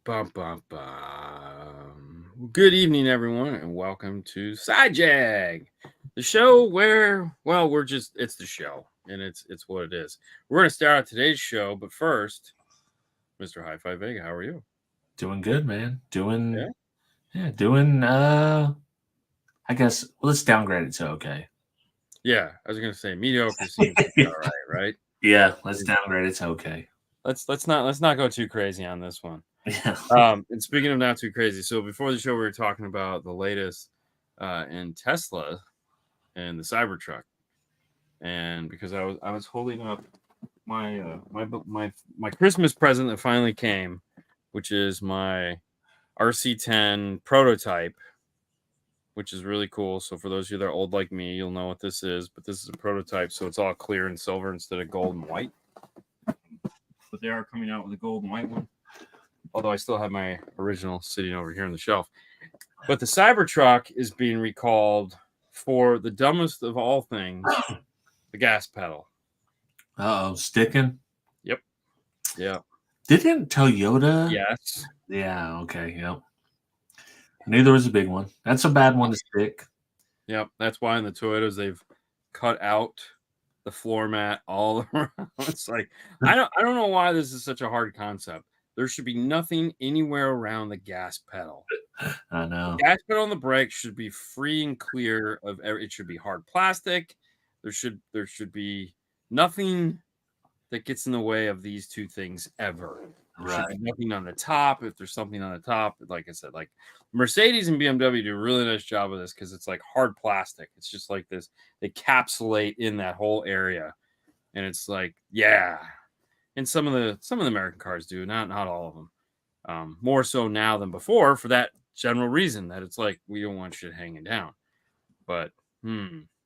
Bum, bum, bum. Good evening, everyone, and welcome to Sidejag, the show where, it's the show, and it's what it is. We're gonna start out today's show, but first, Mr. Hifivega, how are you? Doing good, man. Yeah, Doing I guess let's downgrade it to okay. yeah. I was gonna say mediocre seems to be all right, right? Yeah, let's downgrade it to okay. Let's not go too crazy on this one. Yeah. And speaking of not too crazy, so before the show, we were talking about the latest in Tesla and the Cybertruck. And because I was holding up my Christmas present that finally came, which is my RC10 prototype, which is really cool. So for those of you that are old like me, you'll know what this is. But this is a prototype, so it's all clear and silver instead of gold and white. But they are coming out with a gold and white one. Although I still have my original sitting over here on the shelf. But the Cybertruck is being recalled for the dumbest of all things, the gas pedal. Sticking. Yep. Yeah. Didn't Toyota? Yes. Yeah, okay, yep. I knew there was a big one. That's a bad one to stick. Yep. That's why in the Toyotas they've cut out the floor mat all around. It's like I don't know why this is such a hard concept. There should be nothing anywhere around the gas pedal. I know. The gas pedal and the brake should be free and clear of it should be hard plastic. There should be nothing that gets in the way of these two things ever. There should be nothing on the top. If there's something on the top, like I said, like Mercedes and BMW do a really nice job of this because it's like hard plastic. It's just like this. They encapsulate in that whole area, and it's like, yeah. And some of the American cars do, not all of them. More so now than before for that general reason that it's like we don't want shit hanging down. But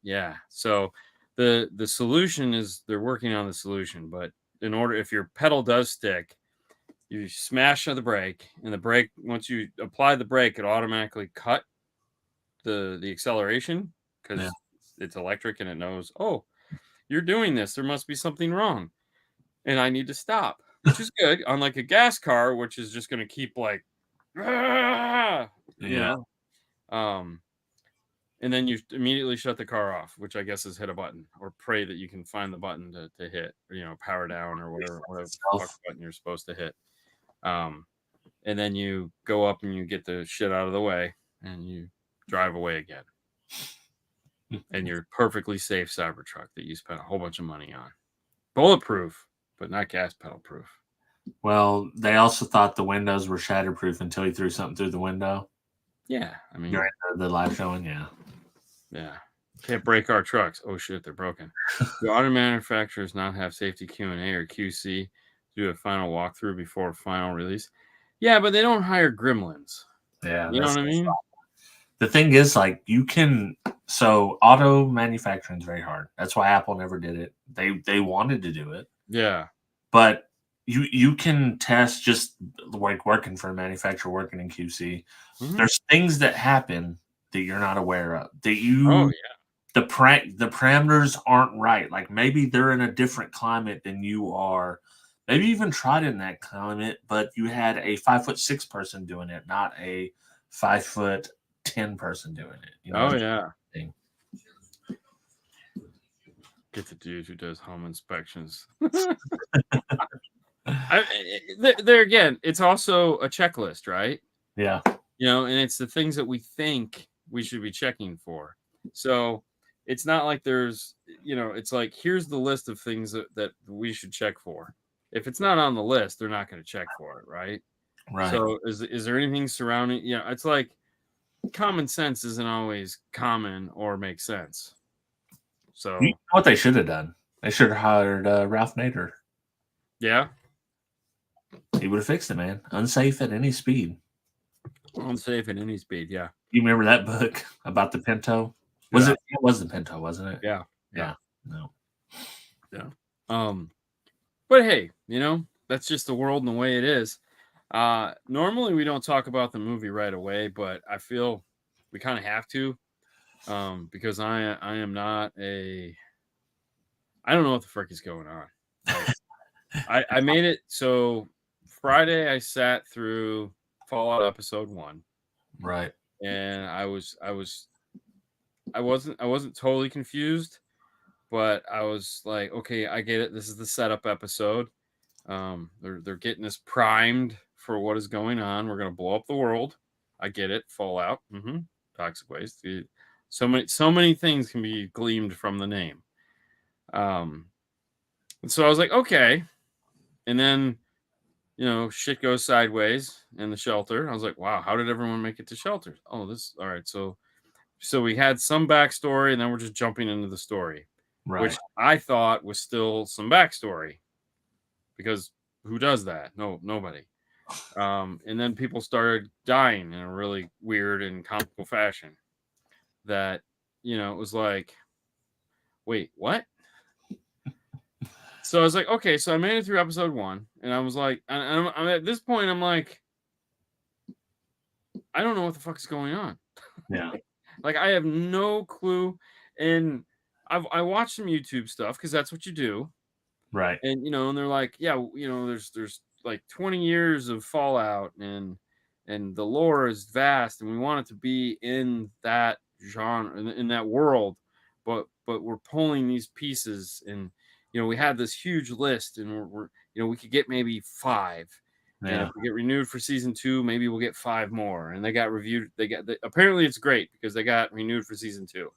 yeah. So the solution is they're working on the solution, but in order if your pedal does stick, you smash the brake, and the brake once you apply the brake, it automatically cut the acceleration because it's electric and it knows, oh, you're doing this. There must be something wrong, and I need to stop, which is good. Unlike a gas car, which is just going to keep like, you know, and then you immediately shut the car off, which I guess is hit a button or pray that you can find the button to hit, or, power down or whatever fuck button you're supposed to hit. And then you go up and you get the shit out of the way and you drive away again. And you're perfectly safe Cybertruck that you spent a whole bunch of money on. Bulletproof, but not gas pedal proof. Well, they also thought the windows were shatterproof until he threw something through the window. Yeah, I mean during the live showing, yeah. Can't break our trucks. Oh shit, they're broken. Do auto manufacturers not have safety Q&A or QC to do a final walkthrough before final release? Yeah, but they don't hire gremlins. Yeah, you know what I mean. The thing is, like, so auto manufacturing is very hard. That's why Apple never did it. They wanted to do it. Yeah. But you can test just like working for a manufacturer, working in QC. Mm-hmm. There's things that happen that you're not aware of. The parameters aren't right. Like maybe they're in a different climate than you are. Maybe you even tried in that climate, but you had a 5'6" person doing it, not a 5'10" person doing it. Oh yeah. Get the dude who does home inspections. There again, it's also a checklist, right? Yeah. And it's the things that we think we should be checking for. So it's not like there's, it's like, here's the list of things that we should check for. If it's not on the list, they're not going to check for it, right? Right. So is there anything surrounding, it's like common sense isn't always common or makes sense. So you know what they should have done? They should have hired Ralph Nader. Yeah. He would have fixed it, man. Unsafe at any speed. Unsafe at any speed, yeah. You remember that book about the Pinto? It was the Pinto, wasn't it? Yeah. No. Yeah. But hey, that's just the world and the way it is. Normally we don't talk about the movie right away, but I feel we kind of have to. Because I am not I don't know what the frick is going on. I made it so Friday I sat through Fallout episode 1. Right. And I wasn't totally confused, but I was like, okay, I get it. This is the setup episode. They're getting us primed for what is going on. We're gonna blow up the world. I get it. Fallout. Toxic waste. So many things can be gleamed from the name. And so I was like, okay. And then, shit goes sideways in the shelter. I was like, wow, how did everyone make it to shelter? Oh, this all right. So we had some backstory, and then we're just jumping into the story, which I thought was still some backstory, because who does that? No, nobody. And then people started dying in a really weird and comical fashion. That it was like, wait, what? So I was like, okay, so I made it through episode 1, and I was like, and I'm at this point, I'm like, I don't know what the fuck is going on. Yeah. Like, I have no clue. And I watched some YouTube stuff, because that's what you do. Right. And and they're like, yeah, there's like 20 years of Fallout, and the lore is vast, and we want it to be in that genre, in that world, but we're pulling these pieces, and we had this huge list, and we're we could get maybe 5. And if we get renewed for season 2, maybe we'll get 5 more. And they got reviewed. Apparently it's great, because they got renewed for season 2.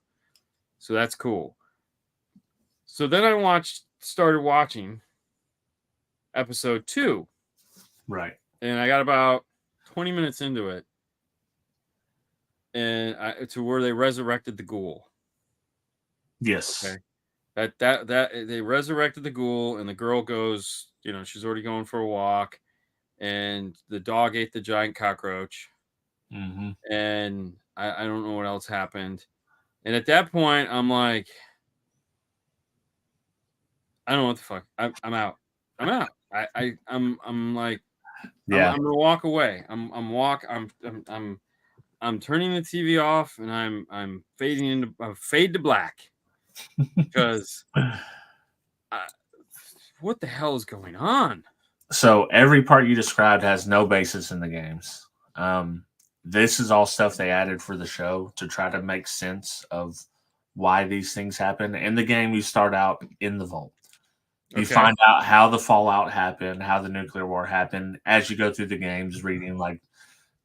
So that's cool. So then I started watching episode 2. Right. And I got about 20 minutes into it, and to where they resurrected the ghoul. Yes. Okay. That they resurrected the ghoul, and the girl goes, she's already going for a walk, and the dog ate the giant cockroach. And I don't know what else happened. And at that point, I'm like, I don't know what the fuck. I'm out. I'm out. I'm like, Yeah. I'm gonna walk away. I'm turning the TV off, and I'm fading into fade to black, because what the hell is going on? So every part you described has no basis in the games. This is all stuff they added for the show to try to make sense of why these things happen. In the game, you start out in the vault. You find out how the fallout happened, how the nuclear war happened as you go through the games, reading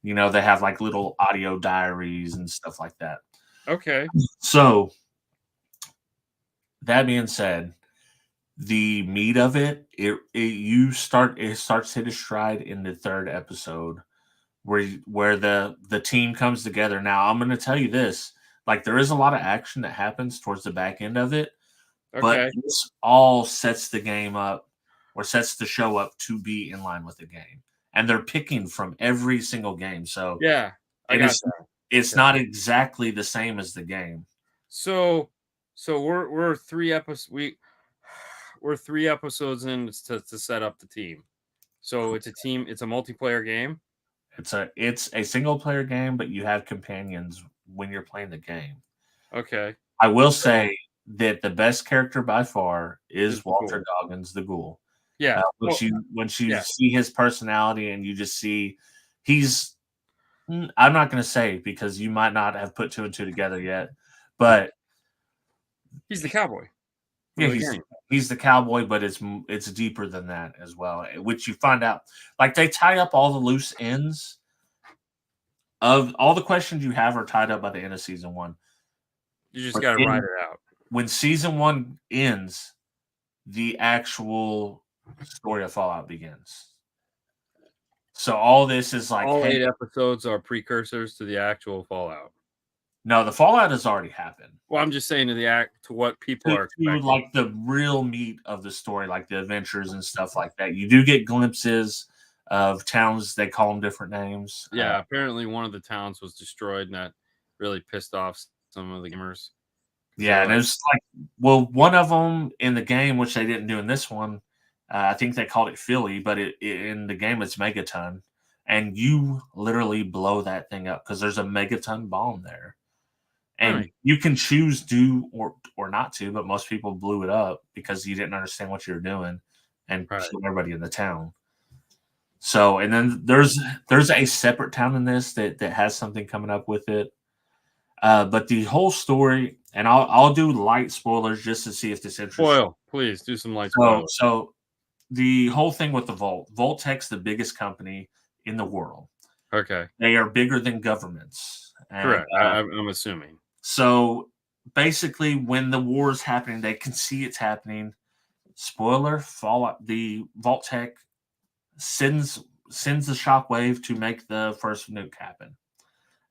they have like little audio diaries and stuff like that. Okay. So that being said, the meat of it starts to hit a stride in the 3rd episode, where the team comes together. Now, I'm going to tell you this, like, there is a lot of action that happens towards the back end of it, but this all sets the game up, or sets the show up to be in line with the game. And they're picking from every single game. So yeah, it's not exactly the same as the game. So we're 3 episodes. We're 3 episodes in to set up the team. So it's a team. It's a multiplayer game. It's a single player game, but you have companions when you're playing the game. Okay. I will say that the best character by far is Walter Goggins, the ghoul. Yeah. When you see his personality, and you just see he's, I'm not going to say, because you might not have put 2 and 2 together yet, but he's the cowboy. Yeah, he's the cowboy, but it's deeper than that as well, which you find out. Like, they tie up all the loose ends of all the questions you have are tied up by the end of season 1. You just got to ride it out. When season 1 ends, the actual story of Fallout begins. So all this is like, all 8 episodes are precursors to the actual Fallout. No, the Fallout has already happened. Well, I'm just saying to what people are expecting. Like the real meat of the story, like the adventures and stuff like that. You do get glimpses of towns. They call them different names. Yeah, apparently one of the towns was destroyed, and that really pissed off some of the gamers. Yeah, and it's like, well, one of them in the game, which they didn't do in this one, I think they called it Philly, but in the game it's Megaton. And you literally blow that thing up, because there's a Megaton bomb there. And you can choose to or not to, but most people blew it up because you didn't understand what you were doing and killed everybody in the town. So, and then there's a separate town in this that has something coming up with it. But the whole story, and I'll do light spoilers just to see if this interests you. Spoil, please do some light spoilers. So the whole thing with the Vault-Tec's the biggest company in the world. Okay. They are bigger than governments. And, Correct. I'm assuming. So basically, when the war is happening, they can see it's happening. Spoiler: Fallout. The Vault-Tec sends the shockwave to make the first nuke happen,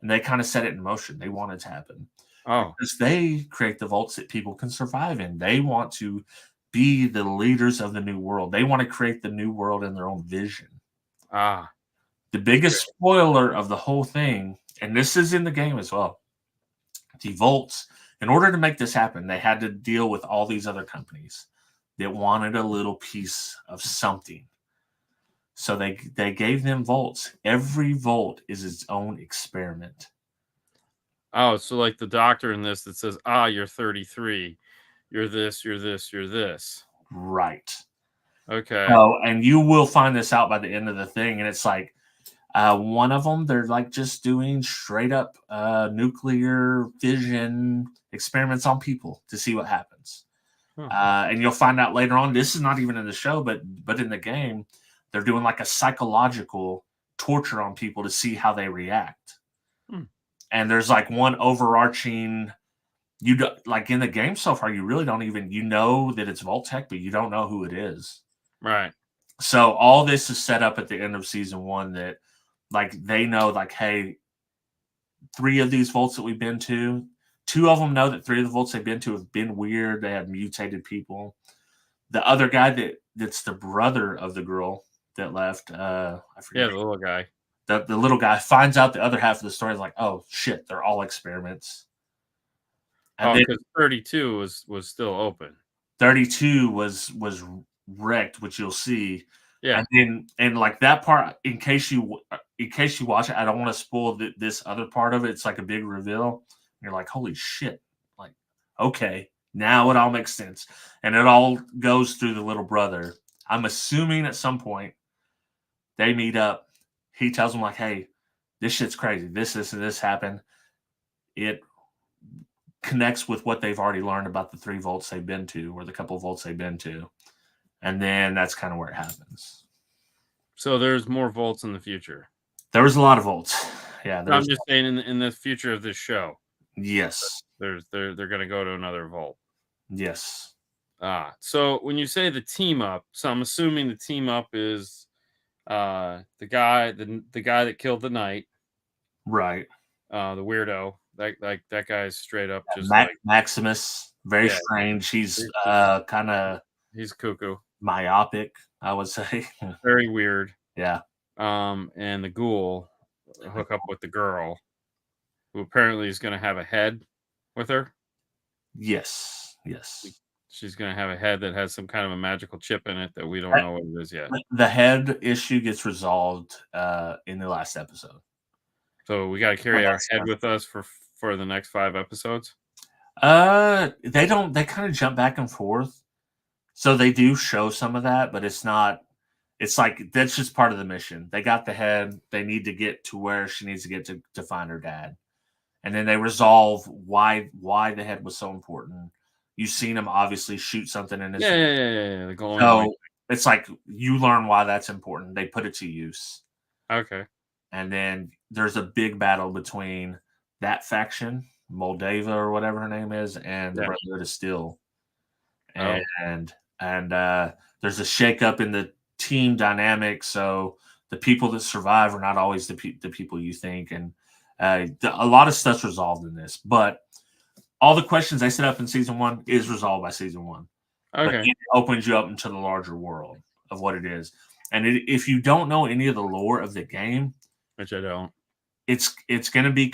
and they kind of set it in motion. They want it to happen. Oh, Because they create the vaults that people can survive in. They want to be the leaders of the new world. They want to create the new world in their own vision. the biggest spoiler of the whole thing, and this is in the game as well, the vaults, in order to make this happen, they had to deal with all these other companies that wanted a little piece of something. So they gave them vaults. Every vault is its own experiment. Oh, so like the doctor in this that says, you're 33. You're this, you're this, you're this. Right. Okay. Oh, and you will find this out by the end of the thing. And it's like one of them, they're like just doing straight up nuclear fission experiments on people to see what happens. And you'll find out later on, this is not even in the show, but in the game, they're doing like a psychological torture on people to see how they react. And there's like one overarching, you don't, like in the game so far, you really don't even, you know that it's Vault-Tec, but you don't know who it is. Right. So all this is set up at the end of season 1 that like they know like, hey, 3 of these vaults that we've been to, 2 of them know that 3 of the vaults they've been to have been weird. They have mutated people. The other guy that's the brother of the girl that left, I forget. Yeah, the little guy. The little guy finds out the other half of the story is like, oh shit, they're all experiments. And because 32 was still open. 32 was wrecked, which you'll see. Yeah. And like that part, in case you watch it, I don't want to spoil this other part of it. It's like a big reveal. And you're like, holy shit! Like, okay, now it all makes sense, and it all goes through the little brother. I'm assuming at some point they meet up. He tells them like, hey, this shit's crazy. This and this happened. It connects with what they've already learned about the 3 vaults they've been to, or the couple of vaults they've been to. And then that's kind of where it happens. So there's more vaults in the future. There was a lot of vaults. Yeah. I'm just saying in the future of this show. Yes. They're going to go to another vault. Yes. So when you say the team up, so I'm assuming the team up is the guy that killed the knight. Right. The weirdo. That guy's straight up just Maximus. Very strange. He's kind of, he's cuckoo. Myopic, I would say. Very weird. Yeah. And the ghoul hook up with the girl, who apparently is going to have a head with her. Yes. She's going to have a head that has some kind of a magical chip in it that we don't know what it is yet. The head issue gets resolved in the last episode. So we got to carry our head with us for the next 5 episodes? They don't. They kind of jump back and forth. So they do show some of that, but it's not. It's like that's just part of the mission. They got the head. They need to get to where she needs to get to find her dad, and then they resolve why the head was so important. You've seen him obviously shoot something in his yeah. So it's like you learn why that's important. They put it to use. Okay. And then there's a big battle between that faction, Moldava or whatever her name is, and the Brotherhood of Steel. And there's a shakeup in the team dynamic. So the people that survive are not always the people you think. And a lot of stuff's resolved in this. But all the questions they set up in season 1 is resolved by season 1. Okay. But it opens you up into the larger world of what it is. And if you don't know any of the lore of the game, which I don't, it's going to be.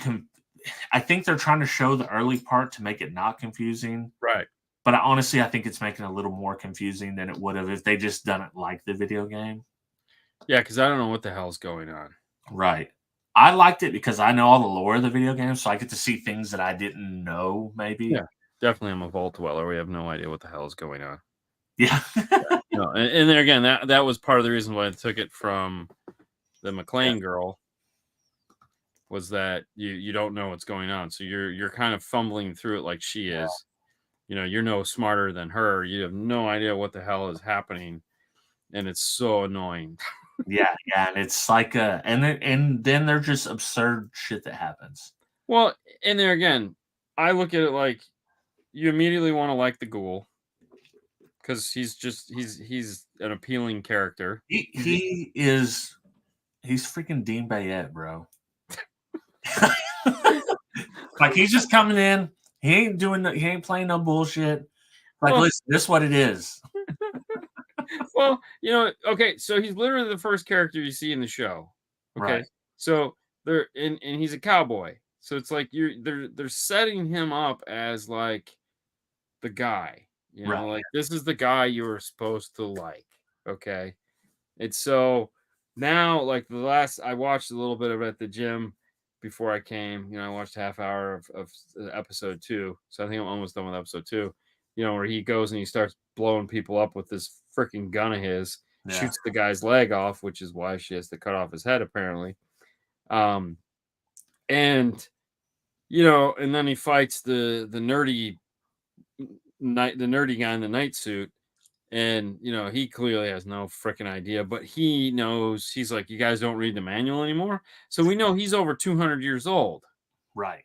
I think they're trying to show the early part to make it not confusing, right? But honestly, I think it's making it a little more confusing than it would have if they just done it like the video game. Yeah, because I don't know what the hell's going on. Right. I liked it because I know all the lore of the video game, so I get to see things that I didn't know. Maybe. Yeah, definitely. I'm a vault dweller. We have no idea what the hell is going on. Yeah. No, and there again, that was part of the reason why I took it from the McLean girl, was that you don't know what's going on, so you're kind of fumbling through it like she is. You're no smarter than her. You have no idea what the hell is happening, and it's so annoying. Yeah, and it's like and then there's just absurd shit that happens. Well, and there again, I look at it like you immediately want to like the ghoul because he's an appealing character. He's freaking Dean Beyett, bro. Like he's just coming in. He ain't playing no bullshit. Like, listen, this is what it is. Well, okay, so he's literally the first character you see in the show. Okay. Right. So and he's a cowboy. So it's like they're setting him up as like the guy. Right. Like this is the guy you were supposed to like. Okay. And so now, like I watched a little bit of it at the gym before I came. I watched a half hour of episode 2. So I think I'm almost done with episode 2. Where he goes and he starts blowing people up with this freaking gun of his, shoots the guy's leg off, which is why she has to cut off his head, apparently. And and then he fights the nerdy guy in the night suit. And, he clearly has no freaking idea, but he knows. He's like, you guys don't read the manual anymore. So we know he's over 200 years old. Right.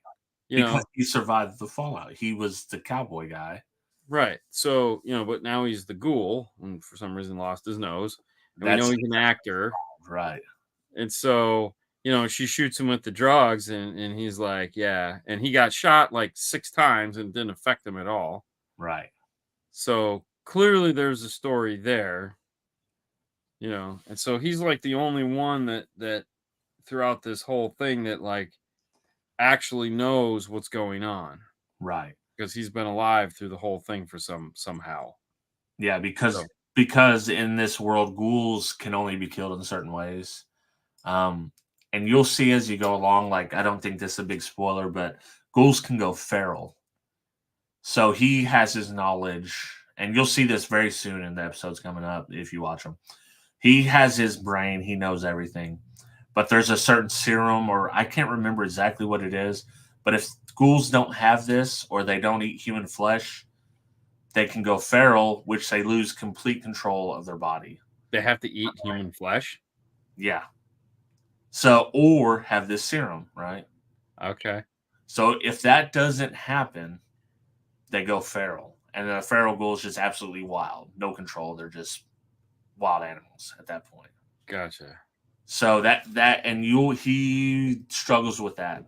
Because he survived the fallout. He was the cowboy guy. Right. So, but now he's the ghoul and for some reason lost his nose. And we know he's an actor. Right. And so, she shoots him with the drugs and he's like, yeah. And he got shot like 6 times and didn't affect him at all. Right. So clearly there's a story there, and so he's like the only one that throughout this whole thing that like actually knows what's going on. Right. Because he's been alive through the whole thing for somehow. Yeah, because in this world, ghouls can only be killed in certain ways. And you'll see as you go along, like, I don't think this is a big spoiler, but ghouls can go feral. So he has his knowledge, and you'll see this very soon in the episodes coming up if you watch them. He has his brain. He knows everything. But there's a certain serum, or I can't remember exactly what it is, but if ghouls don't have this or they don't eat human flesh, they can go feral, which they lose complete control of their body. They have to eat human flesh? Yeah. So, or have this serum, right? Okay. So if that doesn't happen, they go feral. And the feral ghoul is just absolutely wild. No control. They're just wild animals at that point. Gotcha. So he struggles with that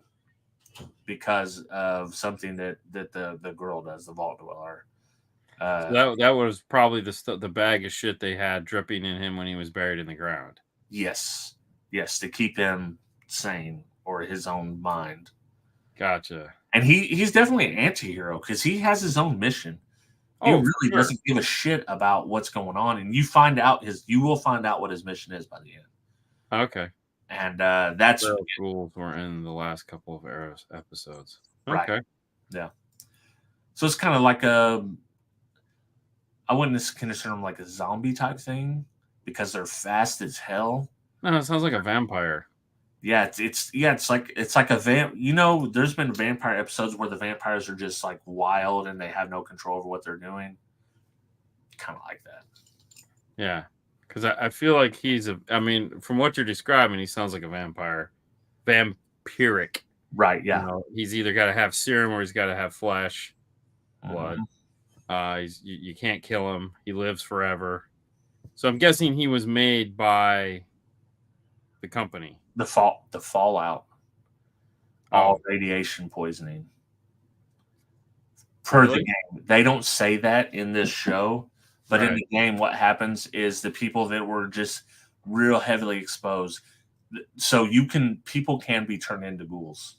because of something that the girl does, the vault dweller. So that was probably the bag of shit they had dripping in him when he was buried in the ground. Yes, to keep him sane or his own mind. Gotcha. And he's definitely an anti-hero because he has his own mission. He really doesn't give a shit about what's going on, and you will find out what his mission is by the end. Okay. And that's the ghouls were in the last couple of episodes. Right. Okay. Yeah. So it's kind of like I wouldn't consider them like a zombie type thing because they're fast as hell. No, it sounds like a vampire. Yeah, it's like a there's been vampire episodes where the vampires are just like wild and they have no control over what they're doing. Kind of like that. Yeah. Because I feel like from what you're describing, he sounds like a vampire. Vampiric. Right, yeah. He's either got to have serum or he's got to have flesh, blood. You can't kill him. He lives forever. So I'm guessing he was made by the company. The fallout. All radiation poisoning. Per the game. They don't say that in this show. But in the game, what happens is the people that were just real heavily exposed. So people can be turned into ghouls.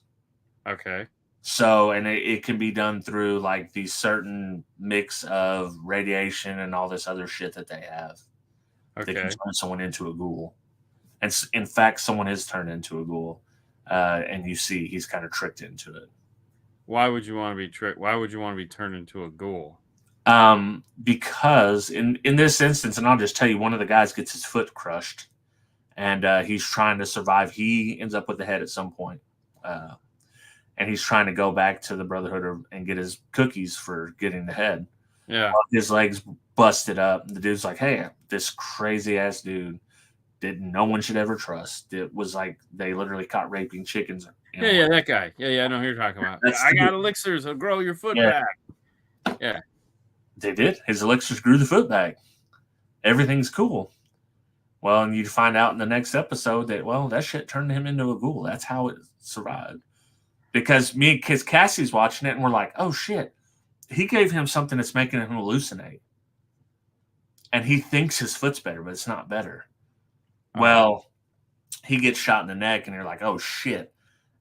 Okay. So, and it can be done through like these certain mix of radiation and all this other shit that they have. Okay. They can turn someone into a ghoul. And in fact, someone is turned into a ghoul. And you see he's kind of tricked into it. Why would you want to be tricked? Why would you want to be turned into a ghoul? Because in this instance, and I'll just tell you, one of the guys gets his foot crushed, and he's trying to survive. He ends up with the head at some point, and he's trying to go back to the Brotherhood and get his cookies for getting the head. Yeah. His legs busted up. The dude's like, "Hey, this crazy ass dude that no one should ever trust." It was like they literally caught raping chickens. Yeah, that guy. Yeah, I know who you're talking about. I got elixirs. It'll grow your foot back. Yeah. They did. His elixirs grew the foot back. Everything's cool. Well, and you find out in the next episode that, well, that shit turned him into a ghoul. That's how it survived. Because me and Cassie's watching it, and we're like, oh, shit. He gave him something that's making him hallucinate. And he thinks his foot's better, but it's not better. Well, he gets shot in the neck, and you're like, oh, shit.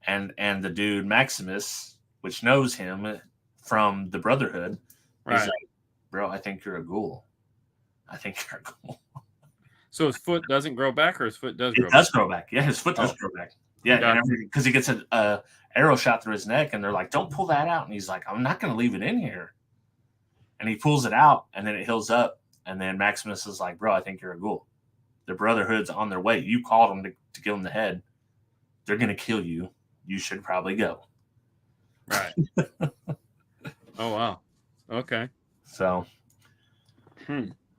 And the dude, Maximus, which knows him from the Brotherhood, he's like, bro, I think you're a ghoul. I think you're a ghoul. So his foot doesn't grow back, or his foot does grow back? It does grow back. Yeah, his foot does grow back. Yeah, because he gets a arrow shot through his neck, and they're like, don't pull that out. And he's like, I'm not going to leave it in here. And he pulls it out, and then it heals up. And then Maximus is like, bro, I think you're a ghoul. The Brotherhood's on their way. You called them to give them the head. They're going to kill you. You should probably go. Right. Oh, wow. Okay. So.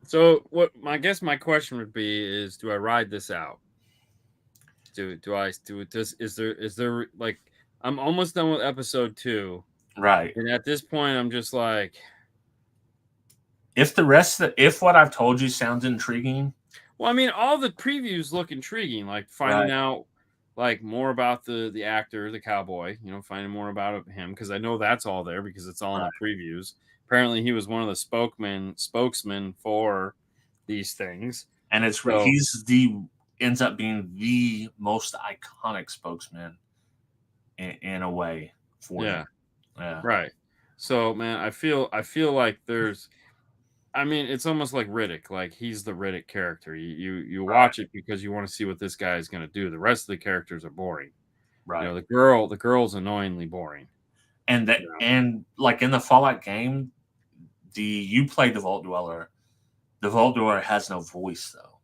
So what I guess my question would be is, do I ride this out? Is there like, I'm almost done with episode 2. Right. And at this point I'm just like, if what I've told you sounds intriguing. Well, I mean, all the previews look intriguing, like finding out like more about the actor, the cowboy, finding more about him, because I know that's all there because it's all in the previews. Apparently he was one of the spokesmen for these things. And ends up being the most iconic spokesman in a way for them. Yeah. Right. So man, I feel like there's, I mean, it's almost like Riddick. Like he's the Riddick character. You watch it because you want to see what this guy is going to do. The rest of the characters are boring. Right. The girl's annoyingly boring. And and like in the Fallout game, you play the Vault Dweller. The Vault Dweller has no voice though.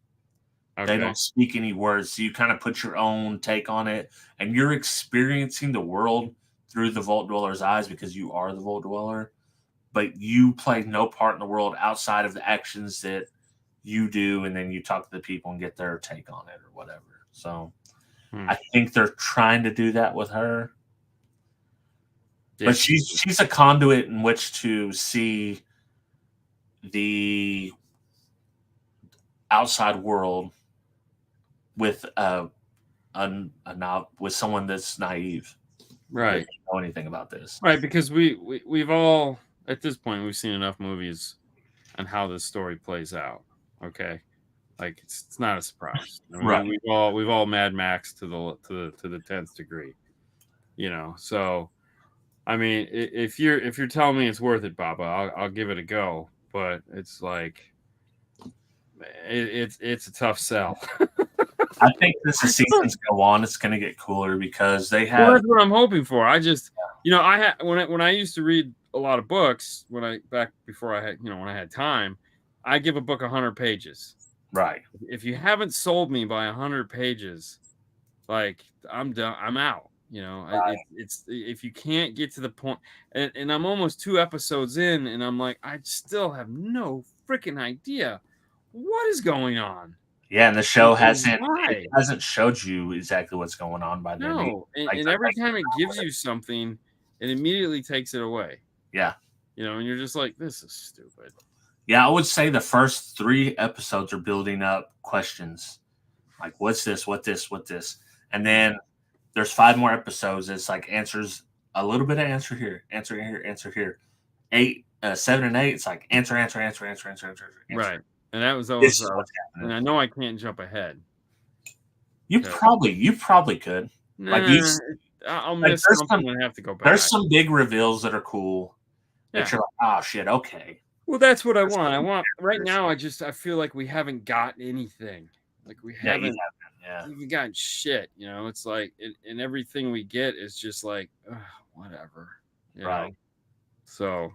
Okay. They don't speak any words. So you kind of put your own take on it, and you're experiencing the world through the Vault Dweller's eyes because you are the Vault Dweller. But you play no part in the world outside of the actions that you do, and then you talk to the people and get their take on it or whatever. So I think they're trying to do that with her. Yeah. But she's a conduit in which to see the outside world with with someone that's naive. Right. They don't know anything about this. Right, because we've all, at this point, we've seen enough movies on how this story plays out. Okay, like it's not a surprise. I mean, right? We've all Mad Max to the 10th degree. So I mean, if you're telling me it's worth it, Baba, I'll give it a go. But it's like it's a tough sell. I think as the seasons go on, it's going to get cooler because they have. Well, that's what I'm hoping for. I just, I had when I used to read a lot of books back before I had, when I had time, I give a book 100 pages. Right. If you haven't sold me by 100 pages, like I'm done. I'm out. Right. It's if you can't get to the point, and I'm almost 2 episodes in, and I'm like, I still have no freaking idea what is going on. Yeah, and the show hasn't showed you exactly what's going on by then. No, and every time it gives you something, it immediately takes it away. Yeah. And you're just like, this is stupid. Yeah, I would say the first 3 episodes are building up questions. Like, what's this? What this? What this? And then there's 5 more episodes. It's like answers, a little bit of answer here, answer here, answer here. 7 and 8, it's like answer. Right. And that was always, and I know I can't jump ahead. You probably could. Nah, I'll miss something and have to go back. There's some big reveals that are cool. That you're like, oh shit, okay. Well, that's what I want. I want right now. I feel like we haven't got anything. Like we haven't even gotten shit. It's like, and everything we get is just like, whatever. You know? So,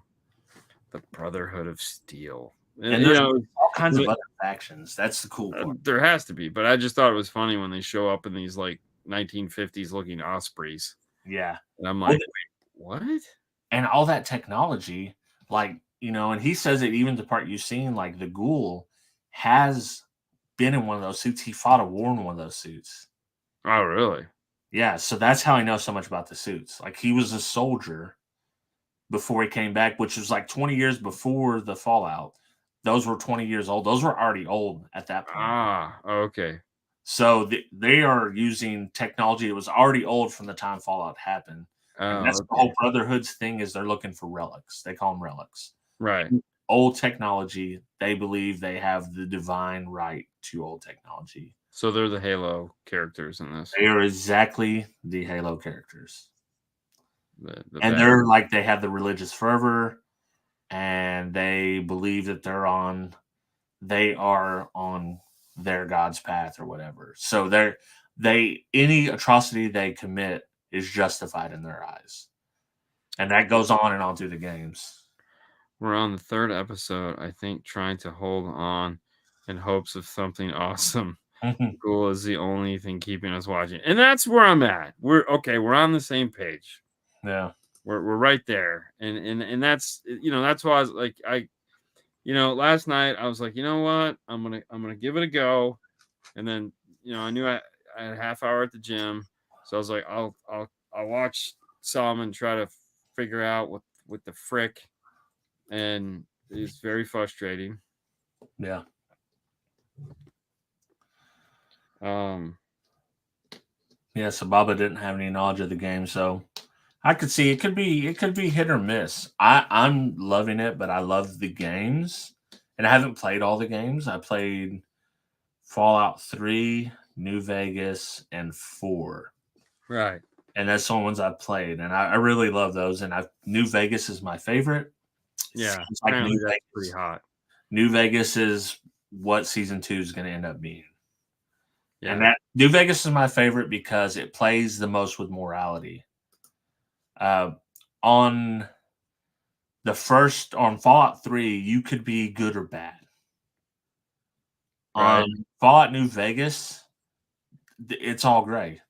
the Brotherhood of Steel. And there's all kinds of other factions. That's the cool part. There has to be, but I just thought it was funny when they show up in these like 1950s looking ospreys. Yeah. And I'm like, what? And all that technology, like, you know, and he says it even the part you've seen, like the ghoul has been in one of those suits. He fought a war in one of those suits. Oh, really? Yeah. So that's how I know so much about the suits. Like he was a soldier before he came back, which was like 20 years before the Fallout. Those were 20 years old. Those were already old at that point. Ah, okay. So they are using technology that was already old from the time Fallout happened. And that's the whole Brotherhood's thing is they're looking for relics. They call them relics. Right. Old technology, they believe they have the divine right to old technology. So they're the Halo characters in this. They are exactly the Halo characters. And they're like, they have the religious fervor, and they believe that they are on their God's path or whatever. So any atrocity they commit is justified in their eyes. And that goes on and on through the games. We're on the 3rd episode, I think, trying to hold on in hopes of something awesome. Ghoul is the only thing keeping us watching. And that's where I'm at. We're on the same page. Yeah. We're right there. And that's, you know, that's why I was like, last night I was like, you know what? I'm gonna give it a go. And then, you know, I knew I had a half hour at the gym. So I was like, I'll watch Solomon try to figure out what the frick. And it's very frustrating. Yeah. Yeah, so Baba didn't have any knowledge of the game, so I could see it could be hit or miss. I'm loving it, but I love the games. And I haven't played all the games. I played Fallout 3, New Vegas, and 4. Right. And that's the only ones I've played. And I really love those. And New Vegas is my favorite. Yeah. It's like New Vegas. Pretty hot. New Vegas is what season 2 is going to end up being. Yeah. And that New Vegas is my favorite because it plays the most with morality. On Fallout 3, you could be good or bad. Right. On Fallout New Vegas, it's all gray.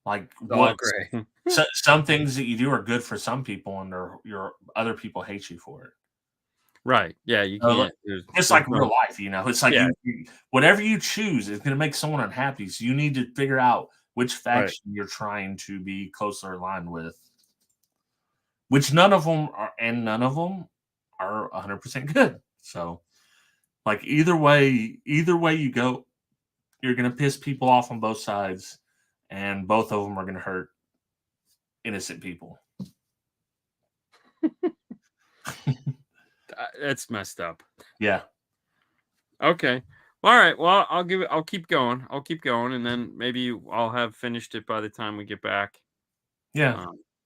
Like all gray. Some things that you do are good for some people, and your other people hate you for it. Right. Yeah. You can't. It's like real life, you know. It's like whatever you choose is going to make someone unhappy. So you need to figure out which faction you're trying to be closer aligned with. Which none of them are 100% good. So, like either way you go, you're going to piss people off on both sides, and both of them are going to hurt innocent people. That's messed up. Yeah. Okay. All right. Well, I'll keep going. And then maybe I'll have finished it by the time we get back. Yeah.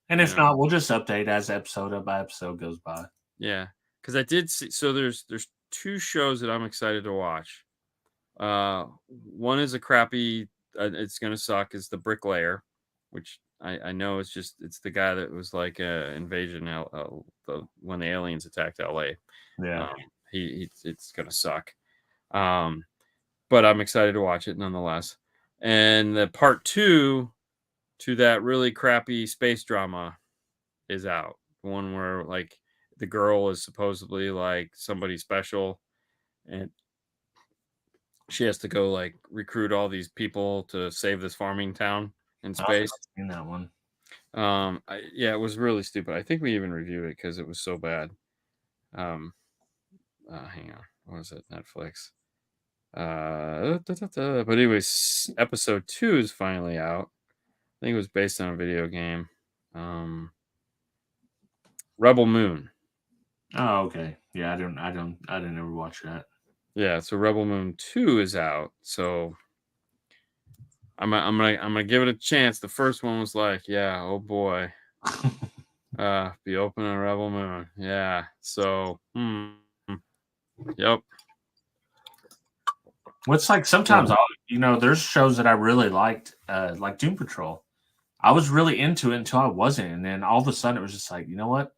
And if not, we'll just update as episode by episode goes by. Yeah. Because I did see, so there's 2 shows that I'm excited to watch. One is a crappy, it's going to suck, is The Bricklayer, which I know it's the guy that was like invasion when the aliens attacked LA. Yeah. It's going to suck. But I'm excited to watch it nonetheless. And the part 2 to that really crappy space drama is out. The one where like the girl is supposedly like somebody special, and she has to go like recruit all these people to save this farming town in space. I've seen that one. It was really stupid. I think we even reviewed it because it was so bad. Hang on, what was it? Netflix. But anyways, episode 2 is finally out. I think it was based on a video game. Rebel Moon. Oh, okay. Yeah, I didn't ever watch that. Yeah, so Rebel Moon 2 is out. So I'm gonna give it a chance. The first one was like, yeah, oh boy. Be open on Rebel Moon. Yeah. So yep. What's like sometimes there's shows that I really liked, like Doom Patrol. I was really into it until I wasn't, and then all of a sudden it was just like, you know what?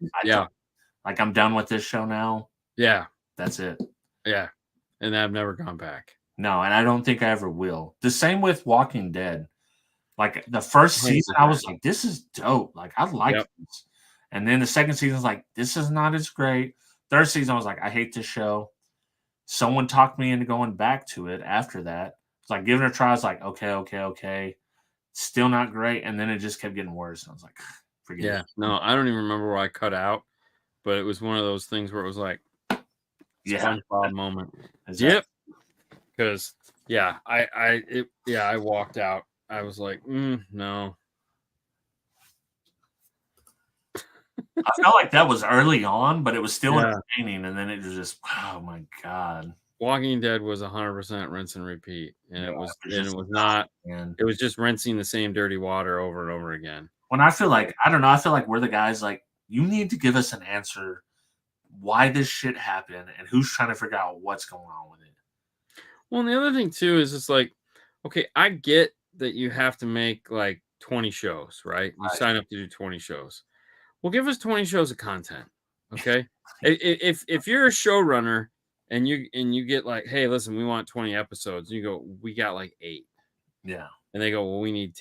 I'm done with this show now. Yeah, that's it. Yeah, and I've never gone back. No, and I don't think I ever will. The same with Walking Dead. Like the first season, I 100%. was like, "This is dope." Like I like Yep. this, and then the second season was like, "This is not as great." Third season, I was like, "I hate this show." Someone talked me into going back to it after that. It's like giving it a try. I was like, "Okay, okay, okay." Still not great, and then it just kept getting worse. And I was like, "Forget Yeah. it." No, I don't even remember where I cut out, but it was one of those things where it was like Yeah, SpongeBob moment. exactly. Yep. Because I walked out. I was like, no. I felt like that was early on, but it was still Yeah. entertaining, and then it was just, oh my god. Walking Dead was 100% rinse and repeat, and Yeah, it was it's and it just was not. man. It was just rinsing the same dirty water over and over again. When I feel like I don't know, I feel like we're the guys like, you need to give us an answer why this shit happened and who's trying to figure out what's going on with it. Well, and the other thing too is it's like, okay, I get that you have to make like 20 shows, right? You Right. sign up to do 20 shows. Well, give us 20 shows of content. Okay. If you're a showrunner and you get like, hey, listen, we want 20 episodes, and you go, we got like 8. Yeah. And they go, well, we need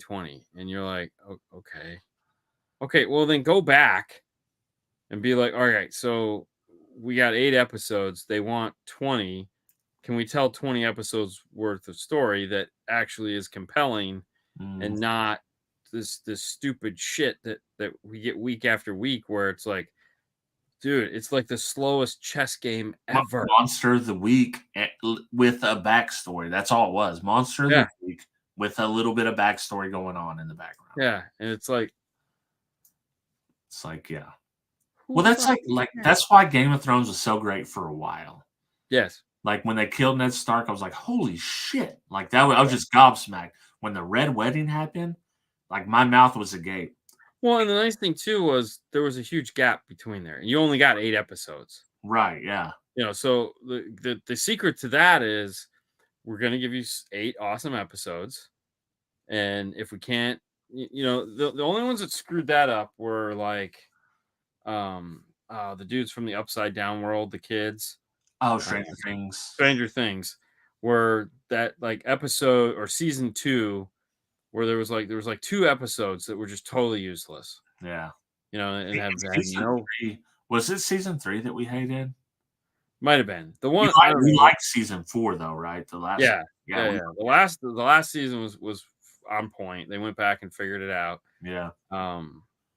20. And you're like, okay. Okay, well then go back and be like, all right, so we got 8 episodes. They want 20. Can we tell 20 episodes worth of story that actually is compelling Mm. and not this stupid shit that we get week after week where it's like, dude, it's like the slowest chess game ever. Monster of the Week with a backstory. That's all it was. Monster of the Yeah, Week with a little bit of backstory going on in the background. yeah, and it's like, It's like, yeah. who Well, that's fucking like cares? that's why Game of Thrones was so great for a while. Yes. Like when they killed Ned Stark, I was like, "Holy shit!" Like that, I was just gobsmacked. When the Red Wedding happened, like my mouth was agape. Well, and the nice thing too was there was a huge gap between there. You only got 8 episodes. Right? Yeah. So the secret to that is we're going to give you 8 awesome episodes. And if we can't, the only ones that screwed that up were like the dudes from the Upside Down world, the kids, Oh, uh, Stranger Things. Stranger Things, were that like episode or season 2 where there was like 2 episodes that were just totally useless. Yeah. And have had Season no. 3 was it season 3 that we hated? Might have been the We one. I like don't we know. liked season 4 though, right? The last Yeah, yeah, yeah, we yeah. The last season was on point. They went back and figured it out. yeah.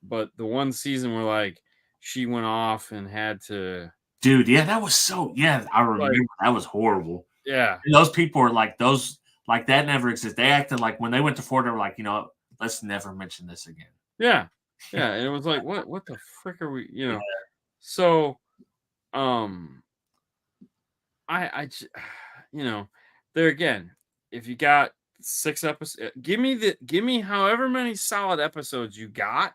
But the one season where like she went off and had to Dude, yeah, that was so yeah, I remember like, that was horrible. yeah, And those people are like those like that never exists. They acted like when they went to Florida, they were like, let's never mention this again. yeah, yeah. And it was like, what the frick are we, Yeah. So, um, you know, there again, if you got 6 episodes, give me however many solid episodes you got,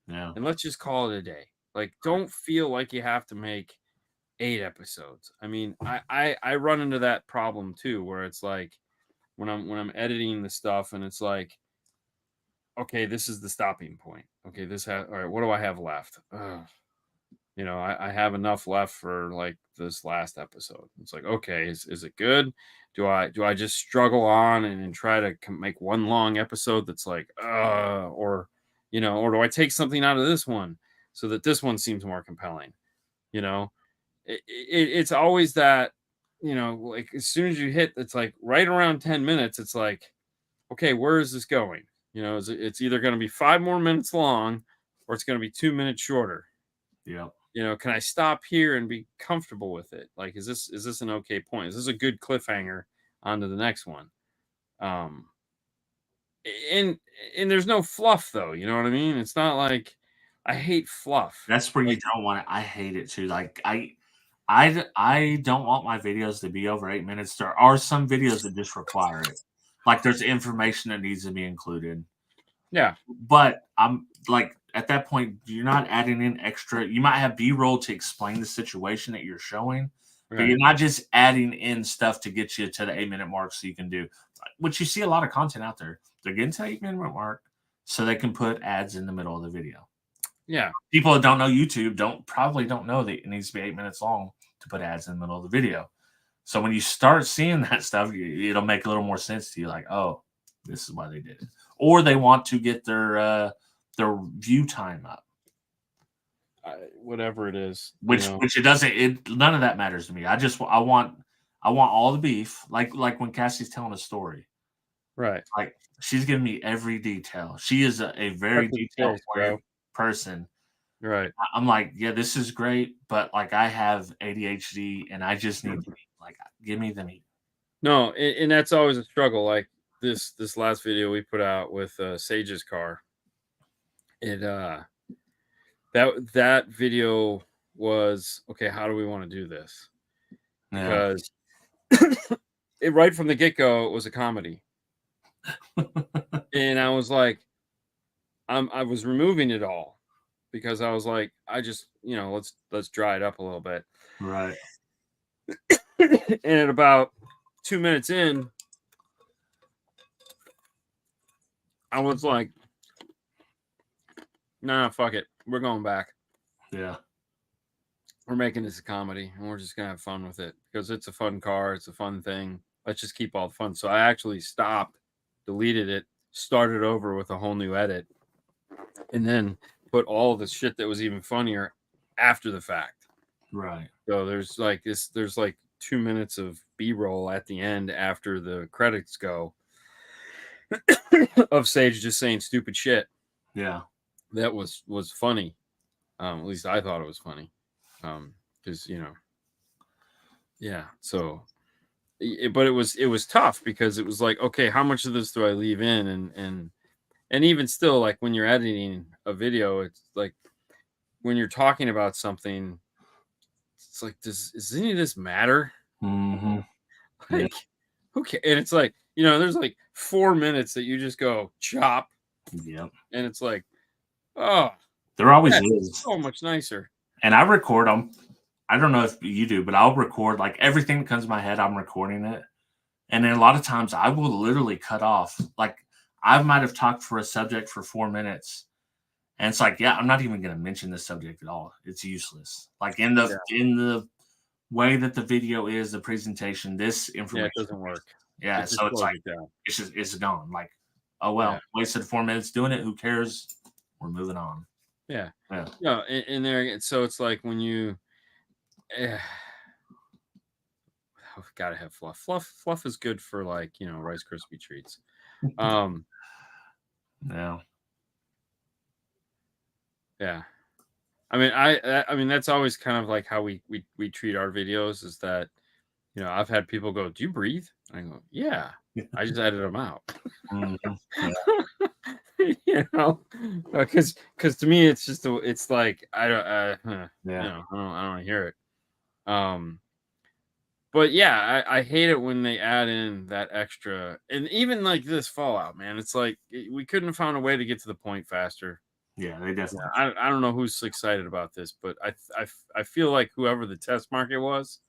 Yeah. and let's just call it a day. Like, don't feel like you have to make 8 episodes. I mean, I run into that problem too, where it's like when I'm editing the stuff, and it's like, okay, this is the stopping point. Okay, all right. What do I have left? Ugh. I have enough left for like this last episode. It's like, okay, is it good? Do I just struggle on and try to make one long episode that's like, or do I take something out of this one so that this one seems more compelling? You know, it's always that, like as soon as you hit, it's like right around 10 minutes, it's like, okay, where is this going? It's either going to be 5 more minutes long or it's going to be 2 minutes shorter. Yeah. Can I stop here and be comfortable with it? Like, is this an okay point? Is this a good cliffhanger onto the next one? Um, and there's no fluff though. You know what I mean? It's not like I hate fluff. That's where you Like, don't want it. I hate it too. Like I don't want my videos to be over 8 minutes. There are some videos that just require it. Like there's information that needs to be included. yeah, But I'm like at that point, you're not adding in extra. You might have B-roll to explain the situation that you're showing, but right. you're not just adding in stuff to get you to the 8 minute mark so you can do which you see a lot of content out there. They're getting to the 8 minute mark so they can put ads in the middle of the video. Yeah. People that don't know YouTube probably don't know that it needs to be 8 minutes long to put ads in the middle of the video. So when you start seeing that stuff, it'll make a little more sense to you. Like, oh, this is why they did it, or they want to get their view time up. Whatever it is, Which it doesn't. None of that matters to me. I want all the beef. Like when Cassie's telling a story, right? Like she's giving me every detail. She is a very detailed person. Right. I'm like, yeah, this is great, but like I have ADHD and I just need to eat. Like, give me the meat. No, and that's always a struggle. Like this last video we put out with Sage's car. It that video was okay. How do we want to do this? Because it right from the get-go, it was a comedy. And I was like, I was removing it all because I was like, I just, let's dry it up a little bit. Right. And at about 2 minutes in, I was like, nah, fuck it. We're going back. Yeah. We're making this a comedy and we're just gonna have fun with it because it's a fun car, it's a fun thing. Let's just keep all the fun. So I actually stopped, deleted it, started over with a whole new edit, and then put all the shit that was even funnier after the fact. Right. So there's like 2 minutes of B-roll at the end after the credits go of Sage just saying stupid shit. Yeah. That was funny. At least I thought it was funny. Because yeah. So, but it was tough because it was like, okay, how much of this do I leave in? And even still, like when you're editing a video, it's like when you're talking about something, it's like, does any of this matter? Mm-hmm. Like, okay, and it's like, there's like 4 minutes that you just go chop. Yep. And it's like, oh, there always is so much nicer. And I record them. I don't know if you do, but I'll record like everything that comes to my head. I'm recording it, and then a lot of times I will literally cut off. Like I might have talked for a subject for 4 minutes, and it's like, yeah, I'm not even going to mention this subject at all. It's useless. Like in the way that the video is, the presentation, this information it doesn't work. Yeah, so it's like it's gone. Like, oh well, wasted 4 minutes doing it. Who cares? We're moving on. Yeah. Yeah. No, and there again, so it's like when you gotta have fluff. Fluff is good for like, Rice Krispie treats. Yeah. Yeah. I mean that's always kind of like how we treat our videos is that, I've had people go, "Do you breathe?" I go, "Yeah." I just edit them out. Mm-hmm. Because to me it's just it's like I don't I don't hear it. But yeah, I hate it when they add in that extra, and even like this Fallout, man. It's like we couldn't have found a way to get to the point faster. Yeah, they definitely. I don't know who's excited about this, but I feel like whoever the test market was,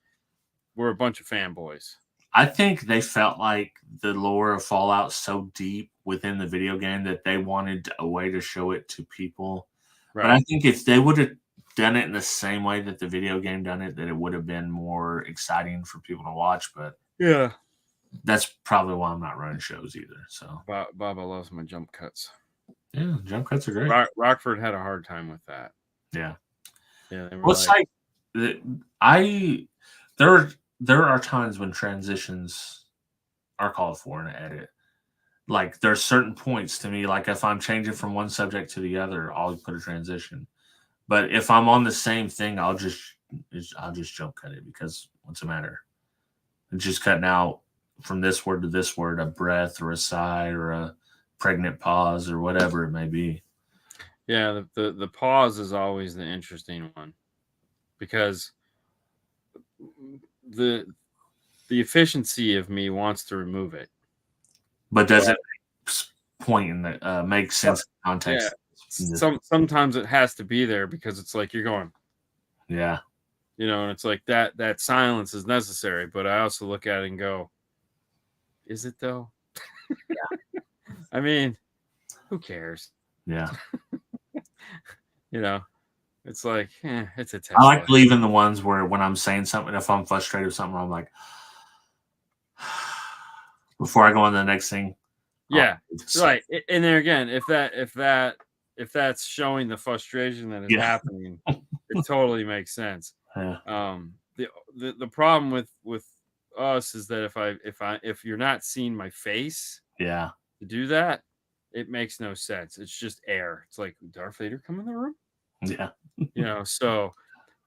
we're a bunch of fanboys. I think they felt like the lore of Fallout so deep within the video game that they wanted a way to show it to people. Right. But I think if they would have done it in the same way that the video game done it, that it would have been more exciting for people to watch. But yeah, that's probably why I'm not running shows either. So Baba loves my jump cuts. Yeah, jump cuts are great. Rockford had a hard time with that. Yeah. Yeah. Well, it's like there are times when transitions are called for in an edit. Like there's certain points to me, like if I'm changing from one subject to the other, I'll put a transition. But if I'm on the same thing, I'll just jump cut it because what's the matter? It's just cutting out from this word to this word, a breath or a sigh or a pregnant pause or whatever it may be. Yeah, the pause is always the interesting one because the efficiency of me wants to remove it, but does it point in the make sense in context? Yeah. Sometimes it has to be there because it's like you're going, yeah, and it's like that silence is necessary. But I also look at it and go, is it though? Yeah. I mean, who cares? Yeah. It's like, it's a I like Tesla. leaving the ones where when I'm saying something, if I'm frustrated with something, I'm like, before I go on to the next thing. Yeah, right. And there again, if that's showing the frustration that is happening, it totally makes sense. Yeah. The problem with us is that if you're not seeing my face Yeah. to do that, it makes no sense. It's just air. It's like Darth Vader come in the room, Yeah. So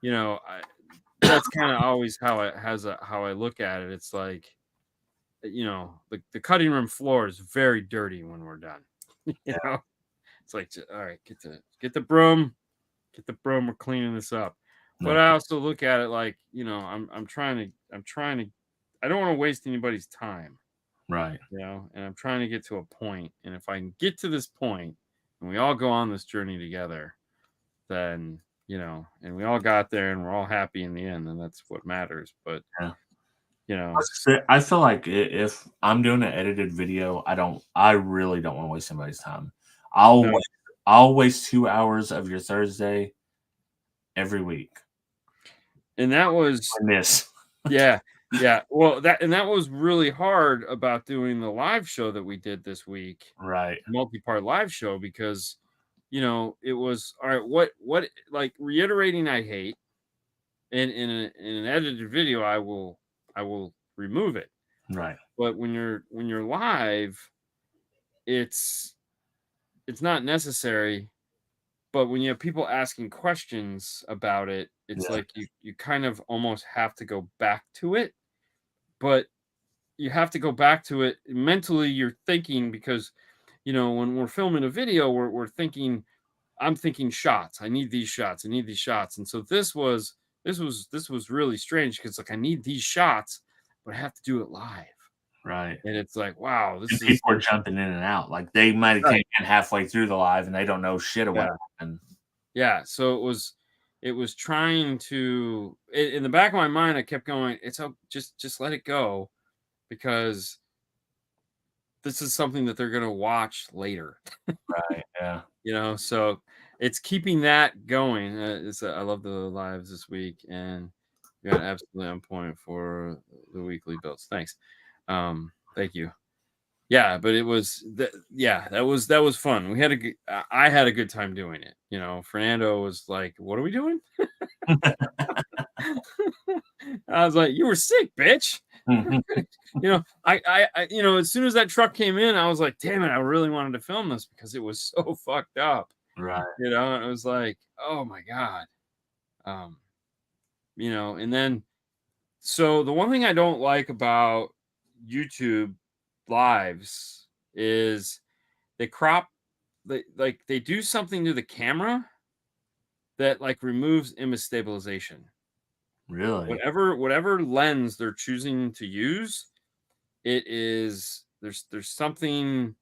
that's kind of always how I look at it. It's like, the cutting room floor is very dirty when we're done. It's like, all right, get the broom, we're cleaning this up. No. But I also look at it like, I'm trying to, I don't want to waste anybody's time, Right. and I'm trying to get to a point. And if I can get to this point and we all go on this journey together, then, and we all got there and we're all happy in the end, then that's what matters. But, Yeah. I feel like if I'm doing an edited video, I really don't want to waste somebody's time. I'll waste 2 hours of your Thursday every week. And that was on this. Yeah. Well, that was really hard about doing the live show that we did this week, Right. multi-part live show, because it was all right. What like reiterating I hate, and in an edited video I will remove it. Right. But when you're live, it's not necessary. But when you have people asking questions about it, it's like you kind of almost have to go back to it. But you have to go back to it mentally. You're thinking, because when we're filming a video, we're thinking, I'm thinking shots. I need these shots. I need these shots. And so this was really strange, because like I need these shots, but I have to do it live. Right. And it's like, wow, people are jumping in and out. Like they might have came in halfway through the live and they don't know shit of what happened. Yeah. So it was trying to, in the back of my mind, I kept going, just let it go, because this is something that they're going to watch later. Right. Yeah. So it's keeping that going. I love the lives this week, and you got absolutely on point for the weekly builds. Thanks. Thank you. Yeah, but it was that was fun. I had a good time doing it. Fernando was like, "What are we doing?" I was like, "You were sick, bitch." I as soon as that truck came in, I was like, damn it, I really wanted to film this because it was so fucked up. Right. And it was like, oh my God. And then, so the one thing I don't like about YouTube lives is they do something to the camera that like removes image stabilization. Really? Whatever lens they're choosing to use, there's something,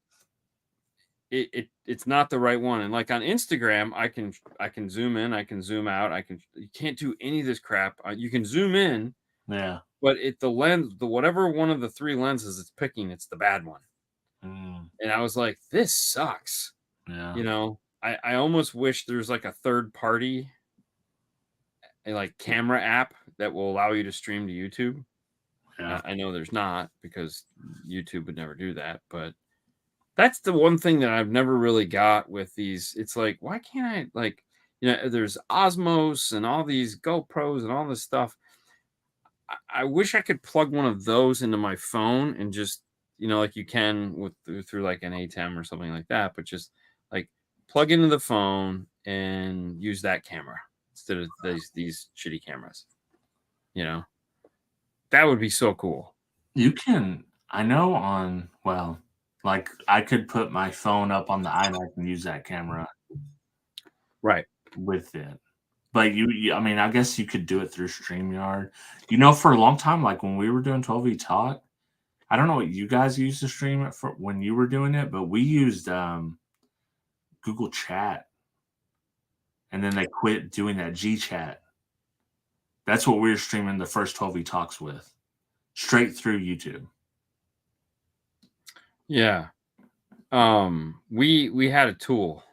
it's not the right one. And like on Instagram, I can zoom in, I can zoom out, you can't do any of this crap. You can zoom in, but the lens, whatever one of the three lenses it's picking, it's the bad one. And I was like, this sucks. I almost wish there's like a third party like camera app that will allow you to stream to YouTube. I know there's not, because YouTube would never do that, but that's the one thing that I've never really got with these. It's like, why can't I, like, there's Osmos and all these GoPros and all this stuff. I wish I could plug one of those into my phone and just, like you can through like an ATEM or something like that, but just like plug into the phone and use that camera instead of these shitty cameras. That would be so cool. You can, I know like I could put my phone up on the iMac and use that camera. Right. With it. But I mean, I guess you could do it through StreamYard. For a long time, like when we were doing 12V Talk, I don't know what you guys used to stream it for when you were doing it, but we used Google Chat. And then they quit doing that GChat. That's what we were streaming the first 12V Talks with. Straight through YouTube. Yeah. We had a tool